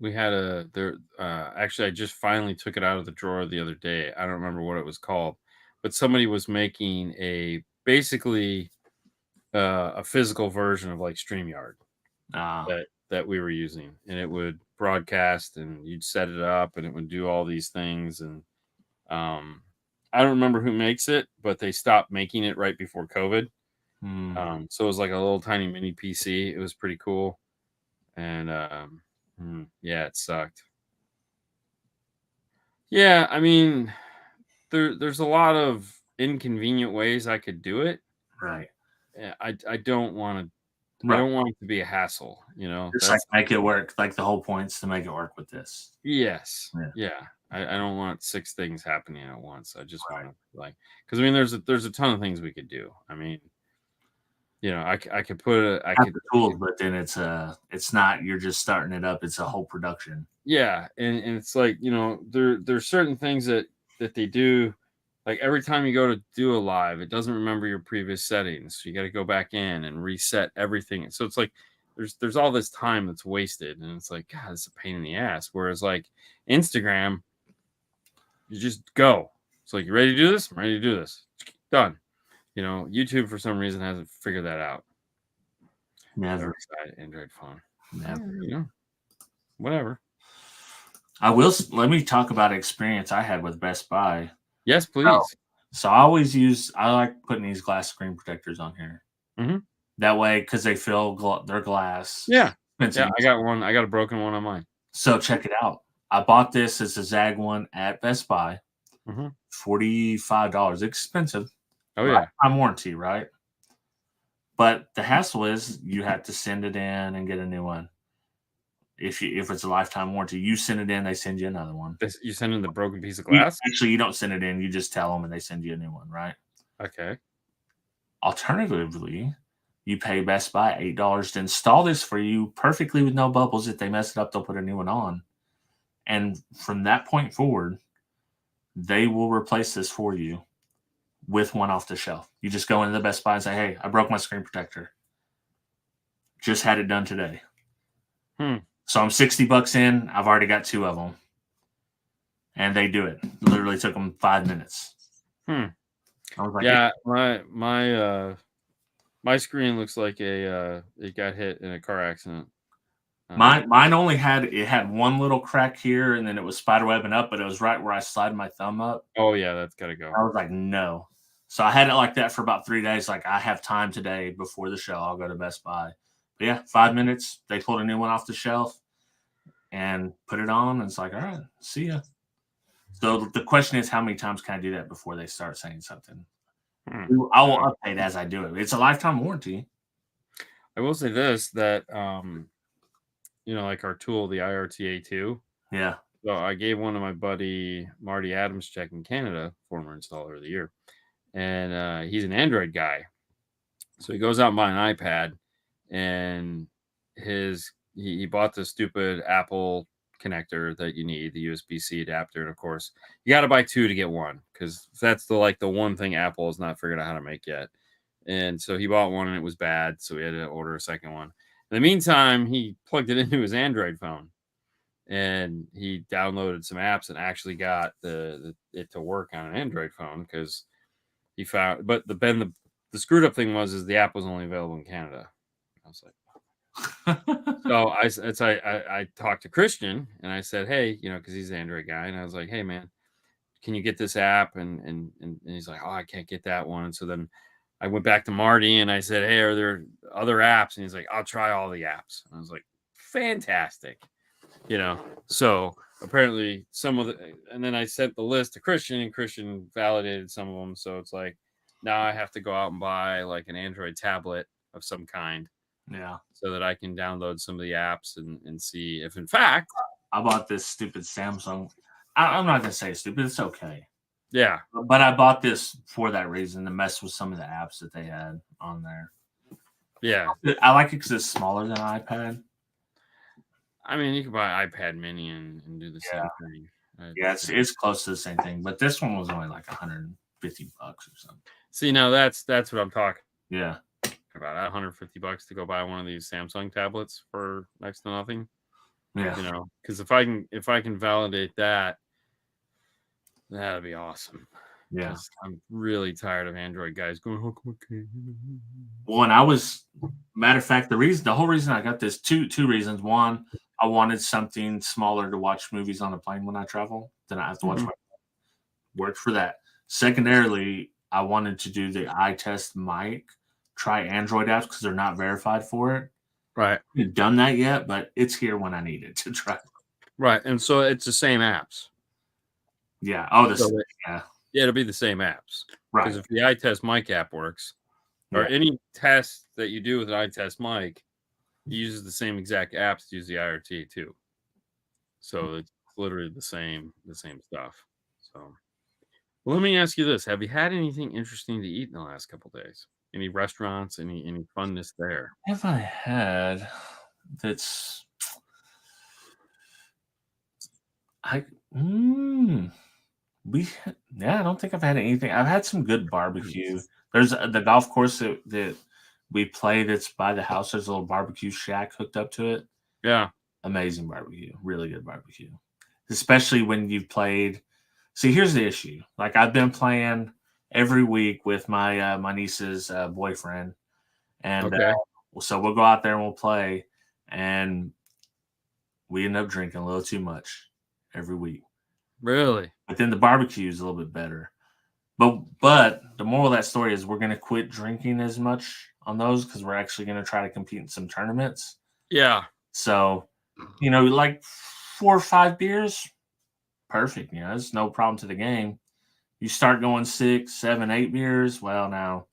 We had a there. Actually, I just finally took it out of the drawer the other day. I don't remember what it was called, but somebody was making a basically a physical version of like StreamYard Ah, that we were using, and it would broadcast, and you'd set it up, and it would do all these things. And um, I don't remember who makes it, but they stopped making it right before COVID. So it was like a little tiny mini PC. It was pretty cool, and yeah, it sucked. Yeah, I mean, there's a lot of inconvenient ways I could do it. right. Yeah, I don't want to. I Right. don't want it to be a hassle. Just like That's make it work. Like the whole point's to make it work with this. yes, Yeah. yeah. I don't want 6 things happening at once. I just want Right. to like because I mean, there's a ton of things we could do. I mean, I could put a Have the tools, but then it's not. You're just starting it up. It's a whole production. yeah, and it's like there's certain things that they do. Like every time you go to do a live, it doesn't remember your previous settings. So you got to go back in and reset everything. So it's like there's all this time that's wasted, and it's like God, it's a pain in the ass. Whereas like Instagram, you just go. It's like you ready to do this? I'm ready to do this. Done. YouTube for some reason hasn't figured that out. Never. Android phone. Never. Whatever. Let me talk about an experience I had with Best Buy. Yes, please. So I like putting these glass screen protectors on here. Mm-hmm. That way, because they feel they're glass. Yeah. Yeah, I got one. I got a broken one on mine. So check it out. I bought this as a Zag one at Best Buy. Mm-hmm. $45. Expensive. Oh, yeah. I'm warranty, right? But the hassle is you have to send it in and get a new one. If it's a lifetime warranty, you send it in, they send you another one. You send in the broken piece of glass? You don't send it in. You just tell them and they send you a new one, right? Okay. Alternatively, you pay Best Buy $8 to install this for you perfectly with no bubbles. If they mess it up, they'll put a new one on. And from that point forward, they will replace this for you with one off the shelf. You just go into the Best Buy and say, hey, I broke my screen protector. Just had it done today. So I'm $60 in. I've already got 2 of them. And they do it. Literally took them 5 minutes. I was like, yeah, my screen looks like it got hit in a car accident. Mine only had one little crack here, and then it was spiderwebbing up, but it was right where I slide my thumb up. Oh yeah, that's gotta go. I was like, no. So I had it like that for about 3 days. Like, I have time today before the show. I'll go to Best Buy. But yeah, 5 minutes. They pulled a new one off the shelf and put it on. And it's like, all right, see ya. So the question is, how many times can I do that before they start saying something? I will update as I do it. It's a lifetime warranty. I will say this, that like our tool, the IRTA2. Yeah. So I gave one to my buddy Marty Adams check in Canada, former installer of the year. And he's an Android guy. So he goes out and buys an iPad, and he bought the stupid Apple connector that you need, the USB-C adapter. And of course, you got to buy 2 to get 1, because that's the one thing Apple has not figured out how to make yet. And so he bought one and it was bad. So we had to order a second one. In the meantime, he plugged it into his Android phone and he downloaded some apps and actually got it to work on an Android phone, because he found, but the screwed up thing is the app was only available in Canada. I was like, so I talked to Christian and I said, hey, because he's an Android guy, and I was like, hey man, can you get this app? And he's like, oh, I can't get that one. And so then I went back to Marty and I said, hey, are there other apps? And he's like, I'll try all the apps. And I was like, fantastic. So apparently and then I sent the list to Christian, and Christian validated some of them. So it's like, now I have to go out and buy like an Android tablet of some kind. Yeah. So that I can download some of the apps and see if in fact. I bought this stupid Samsung. I'm not going to say it's stupid. It's okay. Yeah. But I bought this for that reason, to mess with some of the apps that they had on there. Yeah. I like it because it's smaller than an iPad. I mean, you can buy an iPad mini and do the same thing. Yeah, it's close to the same thing. But this one was only like $150 or something. See, now that's what I'm talking about. $150 to go buy one of these Samsung tablets for next to nothing. Yeah. You know, because if I can validate that, that'd be awesome. Yeah. Because I'm really tired of Android guys going, "How come I can't?" Well, and matter of fact, the whole reason I got this, two reasons. One, I wanted something smaller to watch movies on the plane when I travel. Then I have to watch my work for that. Secondarily, I wanted to do the eye test mic, try Android apps because they're not verified for it. Right. I haven't done that yet, but it's here when I need it to try. Right. And so it's the same apps. Yeah. Oh, So yeah. Yeah, it'll be the same apps. Right. Because if the eye test mic app works, or any test that you do with an eye test mic, it uses the same exact apps to use the IRT too. So it's literally the same stuff. So, well, let me ask you this: have you had anything interesting to eat in the last couple days? Any restaurants? Any funness there? Have I had that's I I don't think I've had anything. I've had some good barbecue. There's the golf course that we play that's by the house. There's a little barbecue shack hooked up to it. Yeah. Amazing barbecue. Really good barbecue. Especially when you've played. See, here's the issue. Like I've been playing every week with my my niece's boyfriend. And Okay. so we'll go out there and we'll play. And we end up drinking a little too much every week. Really? But then the barbecue is a little bit better. But the moral of that story is we're going to quit drinking as much on those because we're actually going to try to compete in some tournaments. Yeah. So, like 4 or 5 beers, perfect. There's no problem to the game. You start going 6, 7, 8 beers, well, now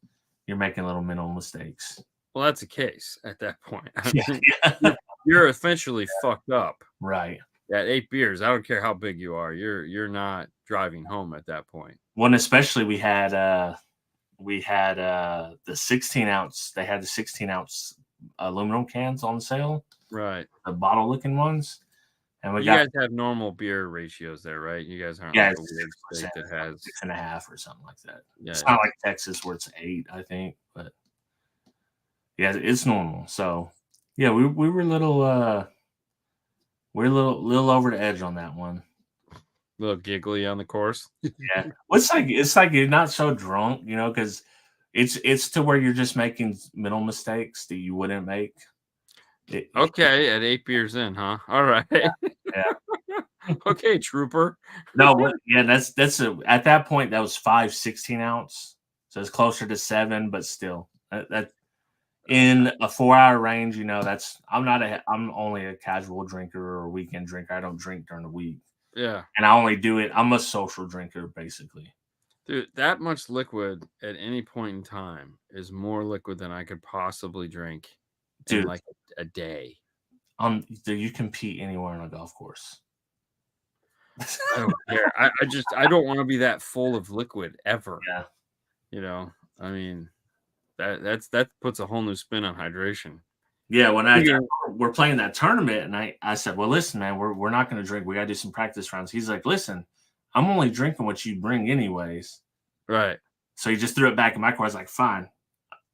you're making little mental mistakes. Well, that's the case at that point. Yeah. You're essentially fucked up. Right. At 8 beers, I don't care how big you are. You're not driving home at that point. Well, and especially we had the 16-ounce. They had the 16-ounce aluminum cans on sale. Right. The bottle looking ones. And you guys have normal beer ratios there, right? You guys aren't like a weird state that has 6.5 or something like that. Yeah, it's not like Texas where it's 8, I think, but yeah, it's normal. So yeah, we were a little we're a little over the edge on that one. A little giggly on the course. Yeah, well, it's like you're not so drunk, because it's to where you're just making mental mistakes that you wouldn't make. Okay, at 8 beers in, huh? All right. Yeah. Okay, trooper. No, yeah, that's at that point that was 5 16-ounce, so it's closer to 7, but still that in a 4-hour range, I'm only a casual drinker or a weekend drinker. I don't drink during the week. Yeah, and I only do it. I'm a social drinker, basically. Dude, that much liquid at any point in time is more liquid than I could possibly drink in like a day. You compete anywhere on a golf course. I don't care. I don't want to be that full of liquid ever. Yeah. I mean, that puts a whole new spin on hydration. Yeah, when we're playing that tournament, and I said, well, listen, man, we're not going to drink. We got to do some practice rounds. He's like, listen, I'm only drinking what you bring anyways. Right. So he just threw it back in my car. I was like, fine,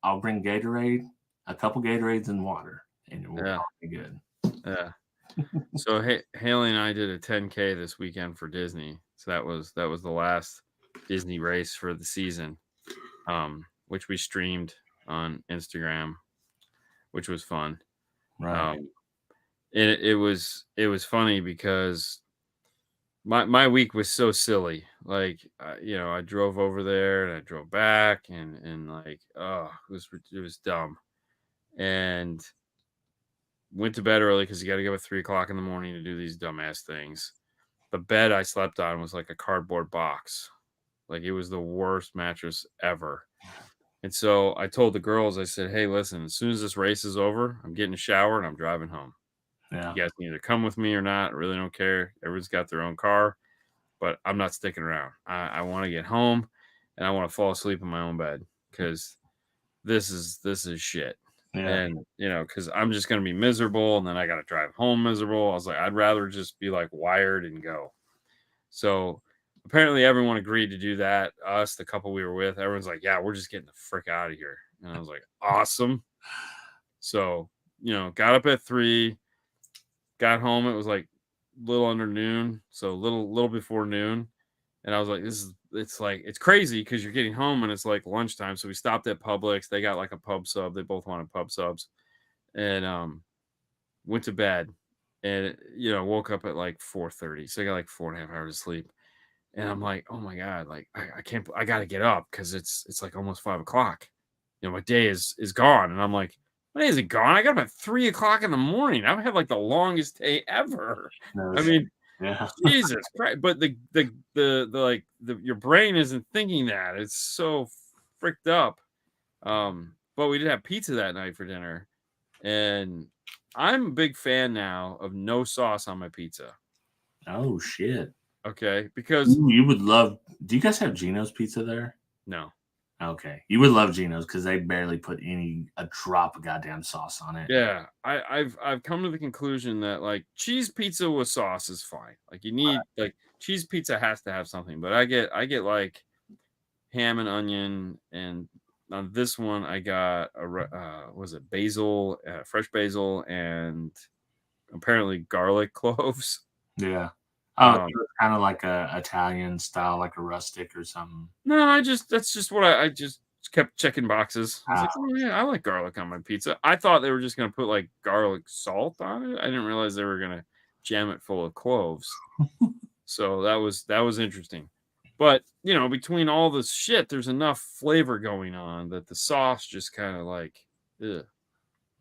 I'll bring Gatorade, a couple Gatorades and water, and we'll be good. Yeah. So Haley and I did a 10K this weekend for Disney. So that was the last Disney race for the season, which we streamed on Instagram, which was fun. Right. It was funny because my week was so silly. Like I drove over there and I drove back and like it was dumb, and went to bed early because you got to get up at 3:00 in the morning to do these dumbass things. The bed I slept on was like a cardboard box. Like it was the worst mattress ever. And so I told the girls, I said, hey, listen, as soon as this race is over, I'm getting a shower and I'm driving home. Yeah. You guys can either come with me or not. I really don't care. Everyone's got their own car, but I'm not sticking around. I want to get home and I want to fall asleep in my own bed because this is shit. Yeah. And because I'm just gonna be miserable, and then I gotta drive home miserable. I was like, I'd rather just be like wired and go. So apparently everyone agreed to do that. Us, the couple we were with, everyone's like, yeah, we're just getting the frick out of here. And I was like, awesome. So got up at 3, got home. It was like a little under noon, so a little before noon. And I was like, it's crazy because you're getting home and it's like lunchtime. So we stopped at Publix. They got like a pub sub. They both wanted pub subs, and went to bed, and woke up at like 4:30. So I got like 4.5 hours of sleep. And I'm like, oh my God, like I can't, I got to get up because it's like almost 5 o'clock. My day is gone. And I'm like, my day isn't gone. I got up at 3 o'clock in the morning. I've had like the longest day ever. No I shit. mean, Yeah. Jesus Christ. But your brain isn't thinking that. It's so fricked up. But we did have pizza that night for dinner. And I'm a big fan now of no sauce on my pizza. Oh shit. Okay, because Ooh, you would love. Do you guys have Gino's Pizza there? no. Okay, you would love Gino's because they barely put a drop of goddamn sauce on it. Yeah, I've come to the conclusion that like cheese pizza with sauce is fine. Like you need like cheese pizza has to have something, but I get like ham and onion, and on this one I got was it basil, fresh basil, and apparently garlic cloves. Yeah. Oh, kind of like a Italian style, like a rustic or something. No, that's just what I just kept checking boxes. I was like, oh yeah, I like garlic on my pizza. I thought they were just gonna put like garlic salt on it. I didn't realize they were gonna jam it full of cloves. So that was interesting. But between all this shit, there's enough flavor going on that the sauce just kind of like, ugh.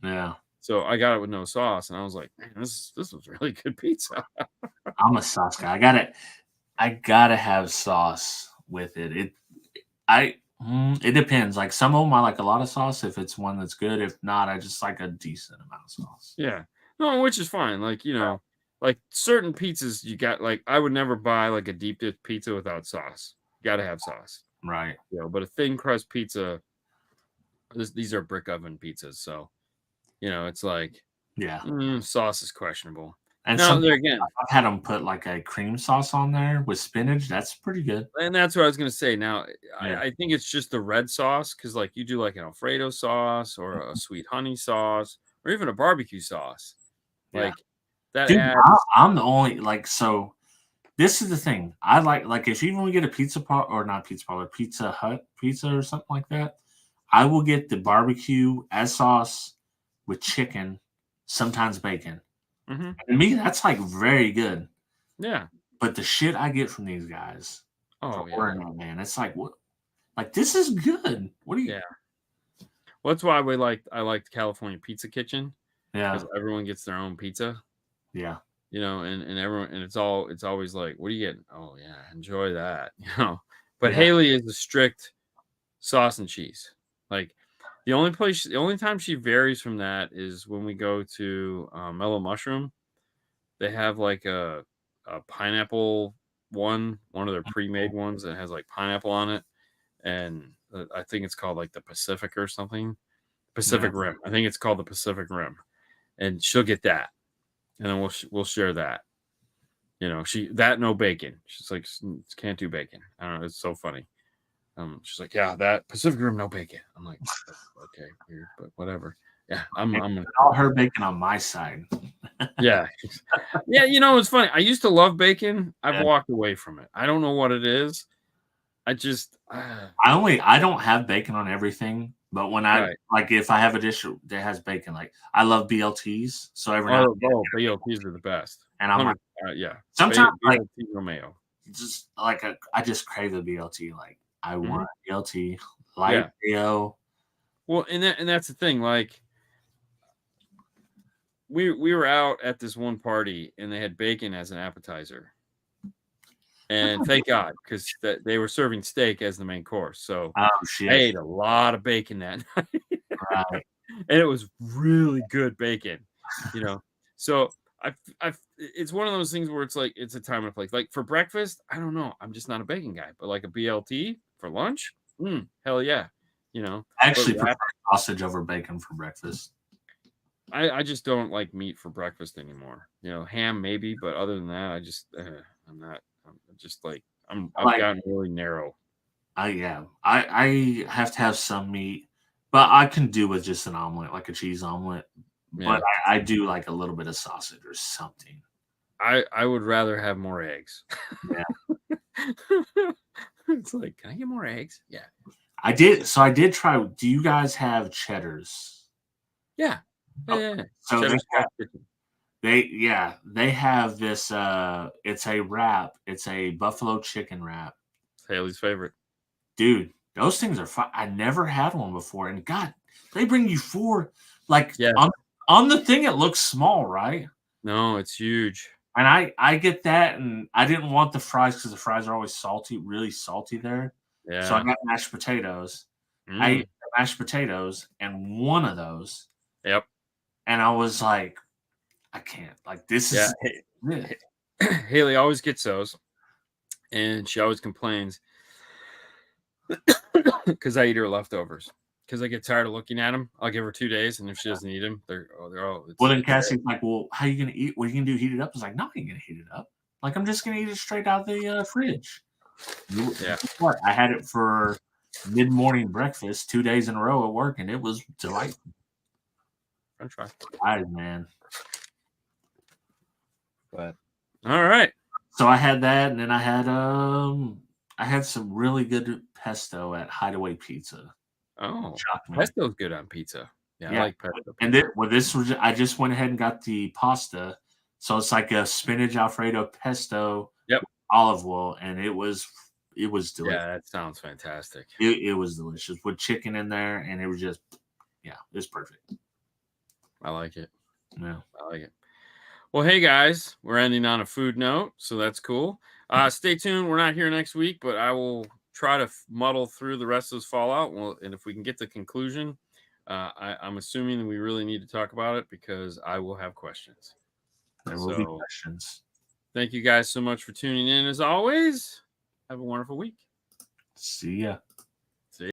Yeah. So I got it with no sauce, and I was like, man, this was really good pizza. I'm a sauce guy. I gotta have sauce with it. It depends. Like some of them I like a lot of sauce if it's one that's good. If not, I just like a decent amount of sauce. Yeah. No, which is fine. Like, like certain pizzas you got, like I would never buy like a deep dish pizza without sauce. You gotta have sauce. Right. But a thin crust pizza, these are brick oven pizzas, so it's like sauce is questionable. And now there again, I've had them put like a cream sauce on there with spinach. That's pretty good. And that's what I was gonna say. Now I think it's just the red sauce because like you do like an Alfredo sauce or a sweet honey sauce or even a barbecue sauce. Like that Dude, adds. I'm the only so. This is the thing. I like if even we get a Pizza Hut pizza or something like that, I will get the barbecue as sauce with chicken, sometimes bacon. Mm-hmm. And to me, that's like very good. Yeah. But the shit I get from these guys, man, it's like what? Like this is good. What do you? Yeah. Well, that's why I liked California Pizza Kitchen. Yeah. Because everyone gets their own pizza. Yeah. And everyone, and it's always like, what are you getting? Oh yeah, enjoy that. But Haley is a strict sauce and cheese. Like the only time she varies from that is when we go to Mellow Mushroom. They have like a pineapple one of their pre-made ones that has like pineapple on it, and I think it's called like the Pacific or something. Pacific Rim. I think it's called the Pacific Rim, and she'll get that. And then we'll share that. No bacon. She's like, can't do bacon. I don't know. It's so funny. She's like, yeah, that Pacific Rim, no bacon. I'm like, okay, weird, but whatever. Yeah, I'm gonna all her bacon on my side. Yeah. It's funny. I used to love bacon. I've walked away from it. I don't know what it is. I just I don't have bacon on everything. But when like if I have a dish that has bacon, like I love BLTs, so every now BLTs are the best. And I'm like, sometimes like BLT mayo. Just like I just crave the BLT. Like I want BLT light mayo. Well, and that's the thing. Like we were out at this one party and they had bacon as an appetizer. And thank God, because they were serving steak as the main course. So I ate a lot of bacon that night. Right. And it was really good bacon, So it's one of those things where it's like it's a time and a place. Like for breakfast, I don't know. I'm just not a bacon guy. But like a BLT for lunch, hell yeah. I actually prefer sausage over bacon for breakfast. I just don't like meat for breakfast anymore. Ham maybe, but other than that, I just I'm not. I'm just like I've gotten really narrow. I have to have some meat, but I can do with just an omelet, like a cheese omelet. But I do like a little bit of sausage or something. I would rather have more eggs. Yeah. It's like, can I get more eggs? Yeah. I did try. Do you guys have cheddars? Yeah. Yeah. So they have this it's a wrap. It's a buffalo chicken wrap. It's Haley's favorite. Dude, those things are fun. I never had one before. And God, they bring you 4 like on the thing it looks small, right? No, it's huge. And I get that, and I didn't want the fries because the fries are always salty, really salty there. Yeah. So I got mashed potatoes. I ate the mashed potatoes and one of those. Yep. And I was like, I can't. Like, this is Haley always gets those. And she always complains because I eat her leftovers. Because I get tired of looking at them. I'll give her 2 days, and if she doesn't eat them, they're all. Well, then Cassie's like, "Well, how are you gonna eat? What are you gonna do? Heat it up?" I was like, "No, I ain't gonna heat it up. Like, I'm just gonna eat it straight out the fridge." Yeah. What? I had it for mid-morning breakfast 2 days in a row at work, and it was delightful. French fries. Man. But all right. So I had that, and then I had some really good pesto at Hideaway Pizza. Oh, pesto's good on pizza. Yeah, I like pesto. And this was I just went ahead and got the pasta. So it's like a spinach Alfredo pesto, olive oil, and it was delicious. Yeah, that sounds fantastic. It was delicious with chicken in there, and it was just it's perfect. I like it. Yeah, I like it. Well, hey guys, we're ending on a food note, so that's cool. Stay tuned. We're not here next week, but I will try to muddle through the rest of this Fallout. Well, and if we can get the conclusion, I'm assuming we really need to talk about it because I will have questions. There will be questions. Thank you guys so much for tuning in. As always, have a wonderful week. See ya.